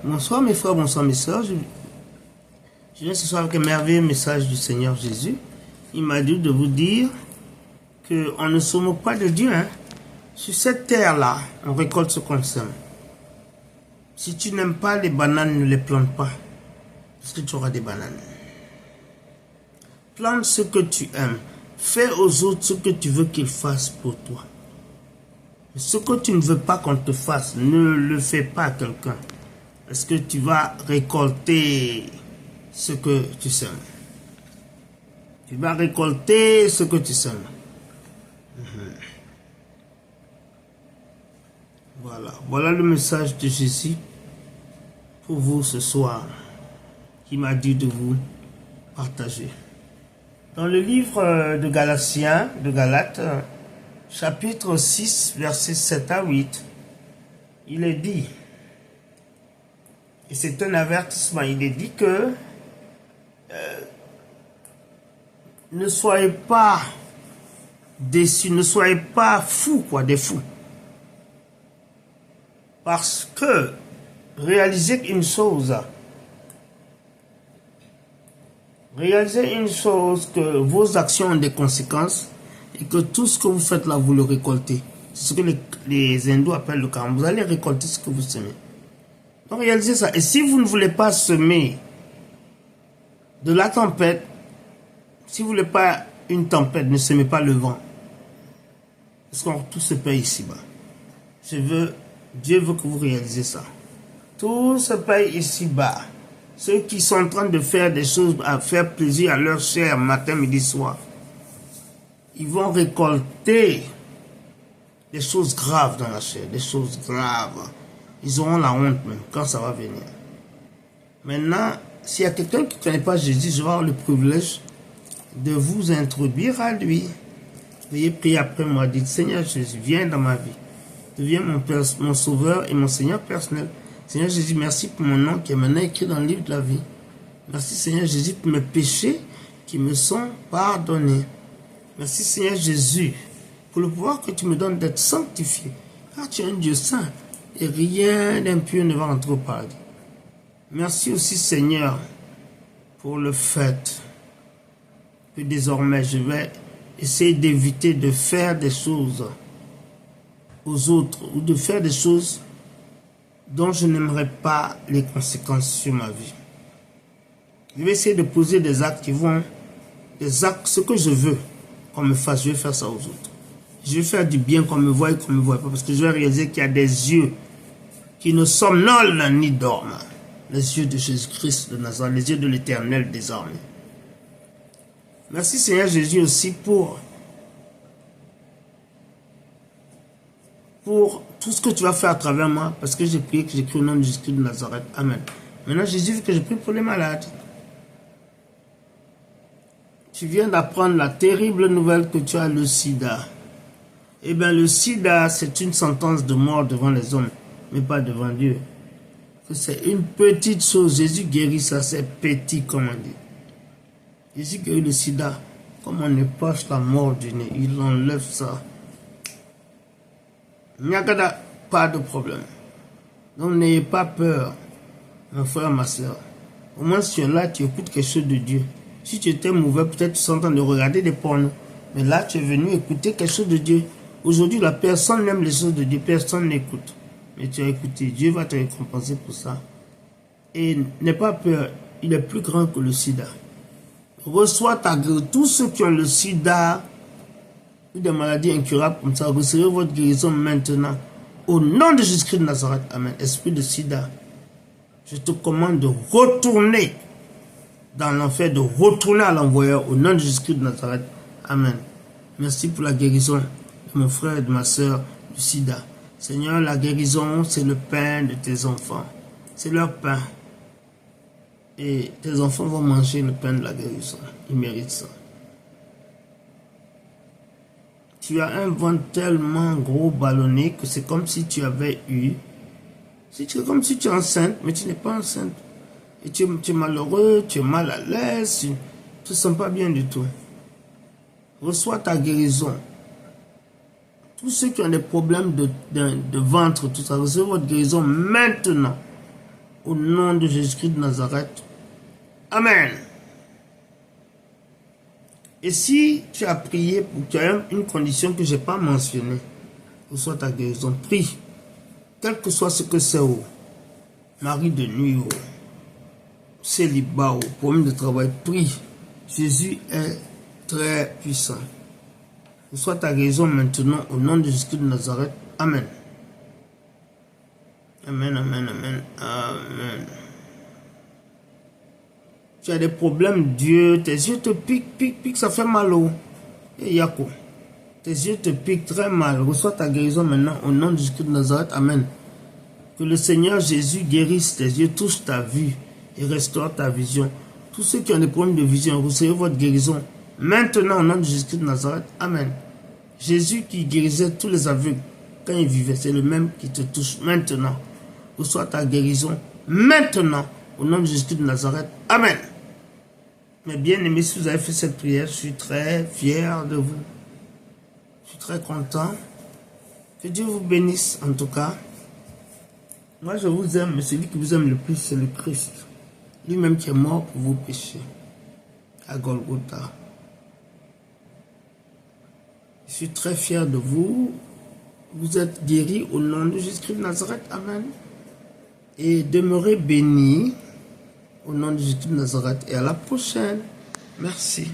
Bonsoir mes frères, bonsoir mes sœurs. Je viens ce soir avec un merveilleux message du Seigneur Jésus. Il m'a dit de vous dire qu'on ne se moque pas de Dieu. Sur cette terre-là, on récolte ce qu'on sème. Si tu n'aimes pas les bananes, ne les plante pas. Parce que tu auras des bananes. Plante ce que tu aimes. Fais aux autres ce que tu veux qu'ils fassent pour toi. Ce que tu ne veux pas qu'on te fasse, ne le fais pas à quelqu'un. Parce que tu vas récolter ce que tu sèmes. Tu vas récolter ce que tu sèmes. Voilà le message de Jésus pour vous ce soir, qui m'a dit de vous partager. Dans le livre de Galatiens, de Galates, chapitre 6, versets 7 à 8, il est dit, et c'est un avertissement, il est dit que ne soyez pas déçus, ne soyez pas fous, des fous. Parce que réalisez une chose, que vos actions ont des conséquences et que tout ce que vous faites là, vous le récoltez. C'est ce que les hindous appellent le karma. Vous allez récolter ce que vous semez. Donc réalisez ça. Et si vous ne voulez pas semer de la tempête, si vous ne voulez pas une tempête, ne semez pas le vent. Parce que tout se paye ici-bas. Dieu veut que vous réalisez ça. Tout se paye ici-bas. Ceux qui sont en train de faire des choses à faire plaisir à leur chair matin, midi, soir, ils vont récolter des choses graves dans la chair, des choses graves. Ils auront la honte même quand ça va venir. Maintenant, s'il y a quelqu'un qui ne connaît pas Jésus, je vais avoir le privilège de vous introduire à lui. Veuillez prier après moi. Dites, Seigneur Jésus, viens dans ma vie. Deviens mon sauveur et mon Seigneur personnel. Seigneur Jésus, merci pour mon nom qui est maintenant écrit dans le livre de la vie. Merci Seigneur Jésus pour mes péchés qui me sont pardonnés. Merci Seigneur Jésus pour le pouvoir que tu me donnes d'être sanctifié. Car tu es un Dieu saint et rien d'impur ne va rentrer au paradis. Merci aussi Seigneur pour le fait que désormais je vais essayer d'éviter de faire des choses aux autres ou de faire des choses dont je n'aimerais pas les conséquences sur ma vie. Je vais essayer de poser des actes qui vont, ce que je veux qu'on me fasse, je vais faire ça aux autres. Je vais faire du bien qu'on me voie et qu'on ne me voie pas, parce que je vais réaliser qu'il y a des yeux qui ne somnolent ni dorment. Les yeux de Jésus-Christ de Nazareth, les yeux de l'Éternel désormais. Merci Seigneur Jésus aussi pour tout ce que tu vas faire à travers moi, parce que j'ai prié, que j'ai cru au nom de Jésus-Christ de Nazareth. Amen. Maintenant, Jésus veut que je prie pour les malades. Tu viens d'apprendre la terrible nouvelle que tu as le sida. Eh bien, le sida, c'est une sentence de mort devant les hommes, mais pas devant Dieu. C'est une petite chose. Jésus guérit ça, c'est petit, comme on dit. Jésus guérit le sida, comme on époche la mort du nez. Il enlève ça. Il n'y a pas de problème. Donc n'ayez pas peur, mon frère, ma soeur. Au moins si tu es là, tu écoutes quelque chose de Dieu. Si tu étais mauvais, peut-être tu es en train de regarder des pornos. Mais là, tu es venu écouter quelque chose de Dieu. Aujourd'hui, la personne n'aime les choses de Dieu. Personne n'écoute. Mais tu as écouté. Dieu va te récompenser pour ça. Et n'aie pas peur. Il est plus grand que le sida. Reçois ta guérison. Tous ceux qui ont le sida ou des maladies incurables comme ça, recevez votre guérison maintenant. Au nom de Jésus-Christ de Nazareth. Amen. Esprit de sida, je te commande de retourner dans l'enfer, de retourner à l'envoyeur au nom de Jésus-Christ de Nazareth. Amen. Merci pour la guérison de mon frère et de ma soeur du sida. Seigneur, la guérison, c'est le pain de tes enfants. C'est leur pain. Et tes enfants vont manger le pain de la guérison. Ils méritent ça. Tu as un ventre tellement gros ballonné que c'est comme si tu avais eu. C'est comme si tu es enceinte, mais tu n'es pas enceinte. Et tu es malheureux, tu es mal à l'aise, tu ne te sens pas bien du tout. Reçois ta guérison. Tous ceux qui ont des problèmes de ventre, tout ça, recevez votre guérison maintenant. au nom de Jésus-Christ de Nazareth. Amen. Et si tu as prié pour qu'il y ait une condition que je n'ai pas mentionnée, reçois ta guérison, prie. Quel que soit ce que c'est, mari de nuit, célibat, problème de travail, prie. Jésus est très puissant. Reçois ta guérison maintenant au nom de Jésus-Christ de Nazareth. Amen. Amen, amen, amen, amen. Tu as des problèmes d'yeux, tes yeux te piquent, ça fait mal. Et Yako, tes yeux te piquent très mal. Reçois ta guérison maintenant au nom de Jésus-Christ de Nazareth. Amen. Que le Seigneur Jésus guérisse tes yeux, touche ta vue et restaure ta vision. Tous ceux qui ont des problèmes de vision, recevez votre guérison maintenant au nom de Jésus-Christ de Nazareth. Amen. Jésus qui guérissait tous les aveugles quand il vivait, c'est le même qui te touche maintenant. Reçois ta guérison maintenant au nom de Jésus-Christ de Nazareth. Amen. Mes bien-aimés, si vous avez fait cette prière, je suis très fier de vous. Je suis très content. Que Dieu vous bénisse en tout cas. Moi, je vous aime, mais celui qui vous aime le plus, c'est le Christ. Lui-même qui est mort pour vos péchés. À Golgotha. Je suis très fier de vous. Vous êtes guéris au nom de Jésus-Christ de Nazareth. Amen. Et demeurez bénis au nom de Jésus de Nazareth. Et à la prochaine. Merci.